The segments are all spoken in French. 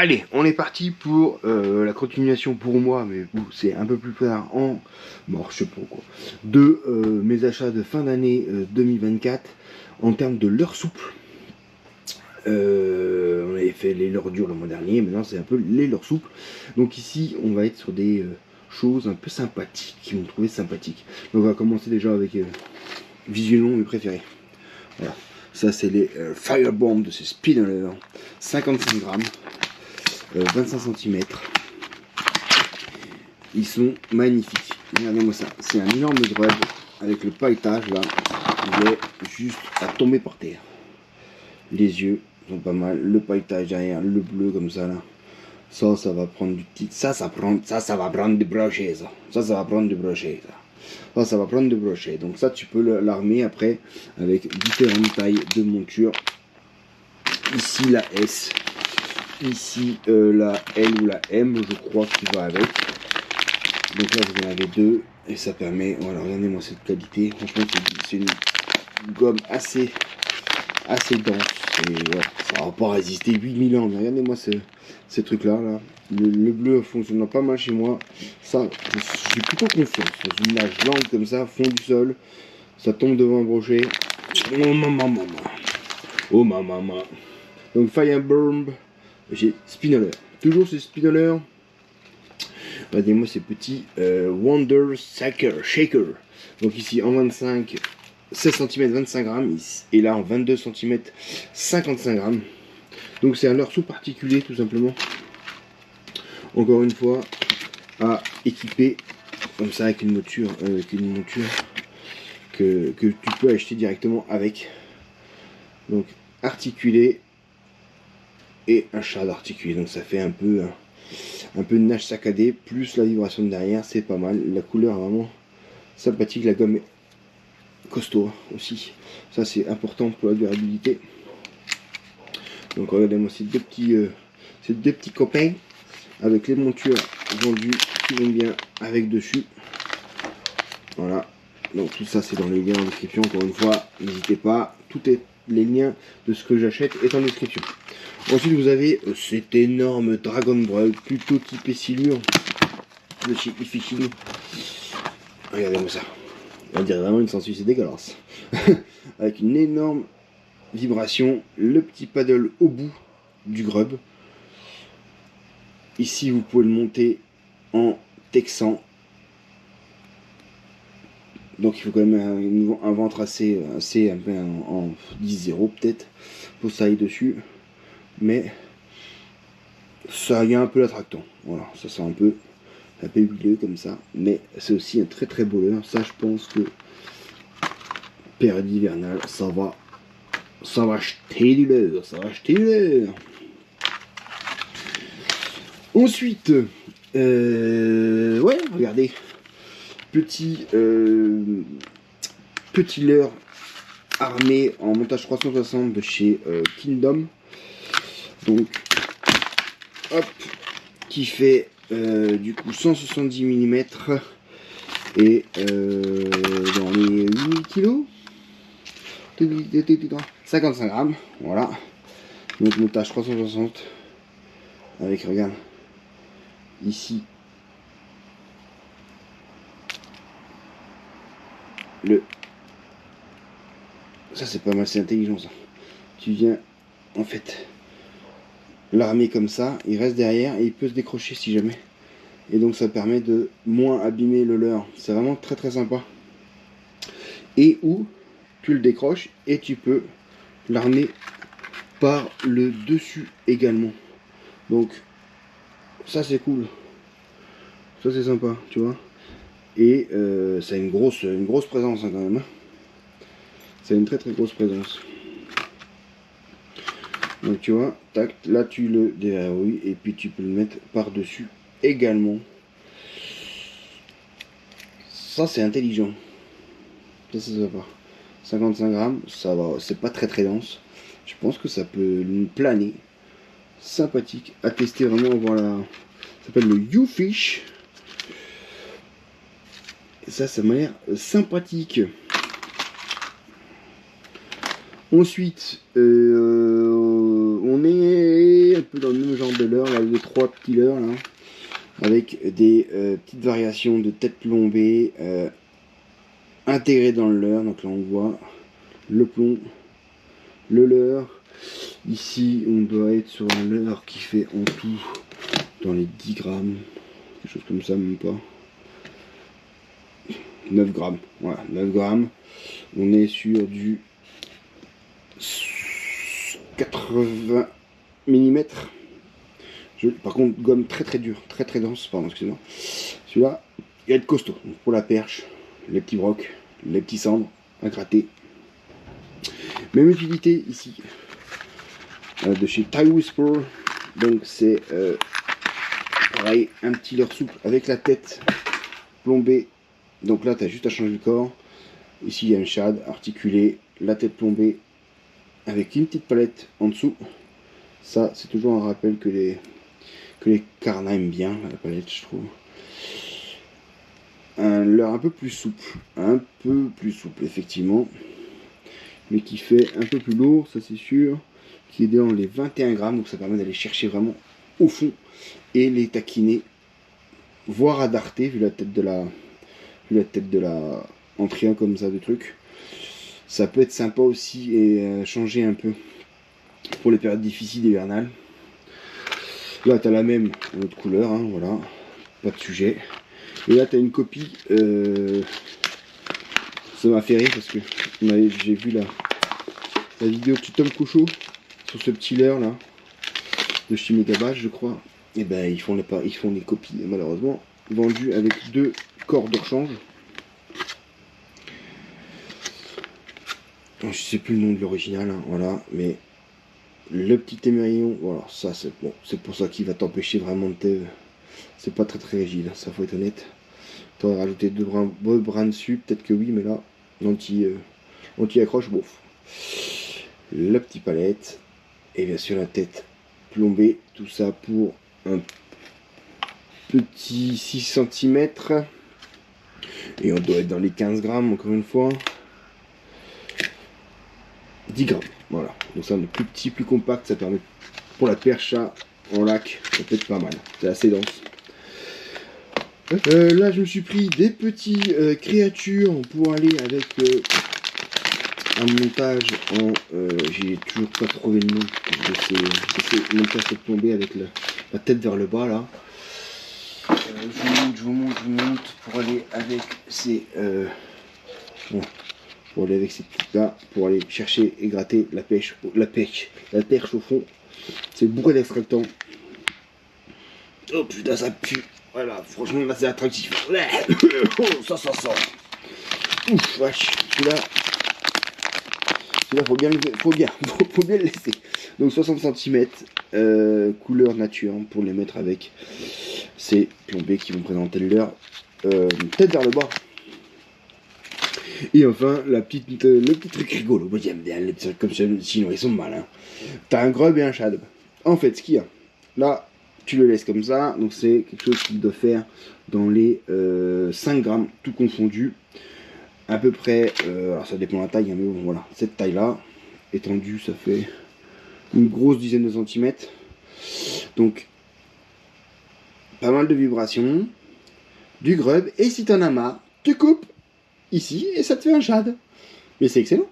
Allez, on est parti pour la continuation pour moi, mais bon, c'est un peu plus tard en... Bon, je sais pas quoi. De mes achats de fin d'année 2024 en termes de leurre souple. On avait fait les leurres durs le mois dernier, maintenant c'est un peu les leurres souples. Donc ici, on va être sur des choses un peu sympathiques, qui m'ont trouvé sympathiques. Donc on va commencer déjà avec visuellement mes préférés. Voilà. Ça c'est les Firebomb de ces Spinner, 55 grammes. 25 cm. Ils sont magnifiques. Regardez-moi ça. C'est un énorme grub avec le pailletage là. Il est juste à tomber par terre. Les yeux sont pas mal. Le pailletage derrière, le bleu comme ça là. Ça va prendre du petit. Ça va prendre du brochet ça. Ça va prendre du brochet ça. Ça va prendre du brochet. Donc ça tu peux l'armer après avec différentes tailles de monture. Ici la S. Ici la L ou la M, je crois qui va avec. Donc là vous en avez deux et ça permet, voilà, regardez-moi cette qualité. Franchement c'est une gomme assez dense et voilà, ça va pas résister 8000 ans. Mais regardez-moi ces trucs là. Le bleu fonctionne pas mal chez moi. Ça, j'ai plutôt confiance. Dans une nage lente comme ça, fond du sol, ça tombe devant un brochet. Oh maman. Oh maman. Donc Firebomb. J'ai Spinner. Toujours ce Spinner. Regardez-moi ces petits Wonder Shaker. Donc ici en 25, 16 cm, 25 grammes. Et là en 22 cm, 55 grammes. Donc c'est un leurre sous particulier tout simplement. Encore une fois, à équiper comme ça avec une monture, que tu peux acheter directement avec. Donc articulé. Et un chat d'articulé, donc ça fait un peu de nage saccadé, plus la vibration de derrière, c'est pas mal. La couleur est vraiment sympathique, la gomme est costaud aussi, ça c'est important pour la durabilité. Donc regardez-moi ces deux petits copains avec les montures vendues qui vont bien avec dessus. Voilà, donc tout ça c'est dans les liens en description, encore une fois, n'hésitez pas, les liens de ce que j'achète est en description. Ensuite vous avez cet énorme Dragon Ball, plutôt typé silure de chez eFishing. Regardez-moi ça. On dirait vraiment une sangsue, c'est dégueulasse. Avec une énorme vibration, le petit paddle au bout du grub. Ici vous pouvez le monter en texan. Donc il faut quand même un ventre assez un peu en 10-0 peut-être pour ça dessus. Mais ça y a un peu l'attractant. Voilà, ça sent un peu huileux comme ça. Mais c'est aussi un très très beau leurre. Ça je pense que période hivernale, ça va acheter du leurre. Ensuite, ouais, regardez. Petit leurre armé en montage 360 de chez Kingdom. Donc, hop, qui fait du coup 170 mm et dans les 8 kg, 55 grammes, voilà. Donc montage 360 avec, regarde, ici ça c'est pas mal, c'est intelligent ça. Tu viens en fait l'armer comme ça, il reste derrière et il peut se décrocher si jamais. Et donc ça permet de moins abîmer le leurre. C'est vraiment très très sympa. Et où tu le décroches et tu peux l'armer par le dessus également. Donc ça c'est cool. Ça c'est sympa, tu vois. Et ça a une grosse présence hein, quand même. C'est une très très grosse présence. Donc tu vois, tac, là tu le déverrouilles et puis tu peux le mettre par dessus également. Ça c'est intelligent. Ça c'est sympa. 55 grammes, ça va, c'est pas très très dense. Je pense que ça peut planer. Sympathique à tester vraiment. Voilà, ça s'appelle le U-Fish. Ça m'a l'air sympathique. Ensuite, on est peu dans le même genre de leurre, là, les 3 petits leurres, là, avec des petites variations de tête plombée intégrées dans le leurre. Donc là, on voit le plomb, le leurre. Ici, on doit être sur un leurre qui fait en tout dans les 10 grammes, quelque chose comme ça, même pas. 9 grammes, voilà, 9 grammes. On est sur du 80 mm. Par contre, gomme très très dure, très très dense, pardon, excusez-moi. Celui-là, il va être costaud. Donc, pour la perche, les petits brocs, les petits cendres à gratter. Même utilité ici, de chez Tie Whisper. Donc c'est pareil, un petit leurre souple avec la tête plombée. Donc là, tu as juste à changer le corps. Ici, il y a un shad articulé, la tête plombée avec une petite palette en dessous. Ça, c'est toujours un rappel que les carnats aiment bien, la palette, je trouve. Un leurre un peu plus souple, effectivement, mais qui fait un peu plus lourd, ça c'est sûr, qui est dans les 21 grammes, donc ça permet d'aller chercher vraiment au fond et les taquiner, voire à darter, vu la tête de la en triangle comme ça de trucs. Ça peut être sympa aussi et changer un peu pour les périodes difficiles hivernales. Là, tu as la même en autre couleur, hein, voilà, pas de sujet. Et là, tu as une copie. Ça m'a fait rire parce que j'ai vu la vidéo de Tom Couchot sur ce petit leurre là, de chez Megabash, je crois. Et ben, ils font les copies, malheureusement, vendues avec 2 corps de rechange. Je sais plus le nom de l'original, hein, voilà, mais le petit émerillon, voilà, ça c'est bon, c'est pour ça qu'il va t'empêcher vraiment de te. C'est pas très très rigide, ça faut être honnête. T'aurais rajouté 2 brins dessus, peut-être que oui, mais là, anti-accroche, bof. La petite palette, et bien sûr la tête plombée, tout ça pour un petit 6 cm. Et on doit être dans les 15 grammes, encore une fois. 10 grammes, voilà. Donc ça, on est plus petit, plus compact, ça permet pour la perche en lac, ça peut être pas mal. C'est assez dense. Là, je me suis pris des petites créatures pour aller avec un montage en. J'ai toujours pas trouvé le nom de ces montages de tomber avec la tête vers le bas là. Je vous monte pour aller avec ces. Bon, pour aller avec ces petites là, pour aller chercher et gratter la perche au fond. C'est bourré d'extractants. Oh putain, ça pue. Voilà, franchement là c'est attractif. Oh, ça sent. Ouf, vache. Celui-là, faut bien le laisser. Donc 60 cm, couleur nature pour les mettre avec ces plombés qui vont présenter leur tête vers le bas. Et enfin, le petit truc rigolo. Moi j'aime bien les petits trucs comme ça, sinon ils sont malins. T'as un grub et un shad. En fait, ce qu'il y a, là, tu le laisses comme ça. Donc c'est quelque chose qui doit faire dans les 5 grammes, tout confondu. À peu près, alors ça dépend de la taille, hein, mais bon, voilà, cette taille là, étendue, ça fait une grosse dizaine de centimètres. Donc, pas mal de vibrations, du grub, et si t'en as marre, tu coupes ici et ça te fait un shad. Mais c'est excellent.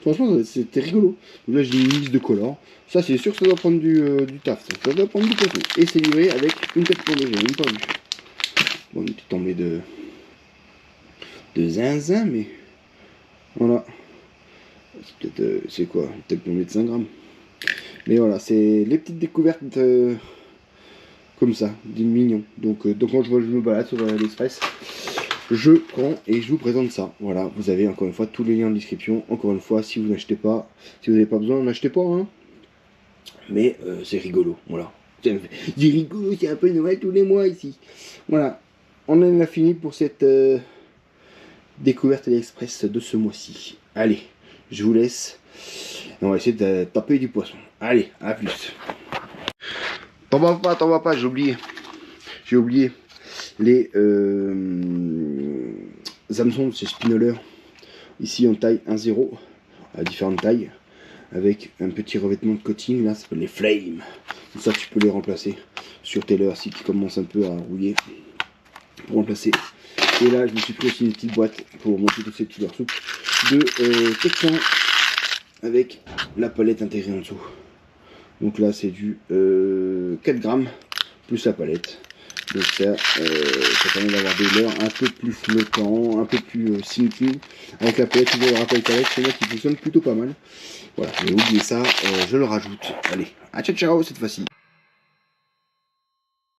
Franchement, c'était rigolo. Donc là, j'ai une liste de colors. Ça, c'est sûr que ça doit prendre du taf. Ça doit prendre du coton. Et c'est livré avec une tête plombée, j'ai même pas vu. Bon, une petite tombée de zinzin, mais voilà. C'est quoi? Peut-être plombée de 5 grammes. Mais voilà, c'est les petites découvertes comme ça, des mignons. Donc quand je me balade sur l'Express, je prends et je vous présente ça. Voilà, vous avez encore une fois tous les liens en description. Encore une fois, si vous n'achetez pas, si vous n'avez pas besoin, n'achetez pas. Hein. Mais c'est rigolo, voilà. C'est rigolo, c'est un peu Noël tous les mois ici. Voilà, on en a fini pour cette découverte AliExpress de ce mois-ci. Allez, je vous laisse. On va essayer de taper du poisson. Allez, à plus. T'en vas pas, j'ai oublié. Les hameçons de ces spinoleurs. Ici en taille 1-0, à différentes tailles. Avec un petit revêtement de coating, là, ça s'appelle les Flames. Ça, tu peux les remplacer sur tes leurres si tu commences un peu à rouiller. Pour remplacer. Et là, je me suis pris aussi une petite boîte pour monter tous ces petits leurres souples de Texan avec la palette intégrée en dessous. Donc là, c'est du 4 grammes plus la palette. Donc ça permet d'avoir des leurres un peu plus flottants, un peu plus sinking. Avec la palette, toujours le rappel palette, c'est là qui fonctionne plutôt pas mal. Voilà, j'ai oublié ça, je le rajoute. Allez, à ciao ciao cette fois-ci.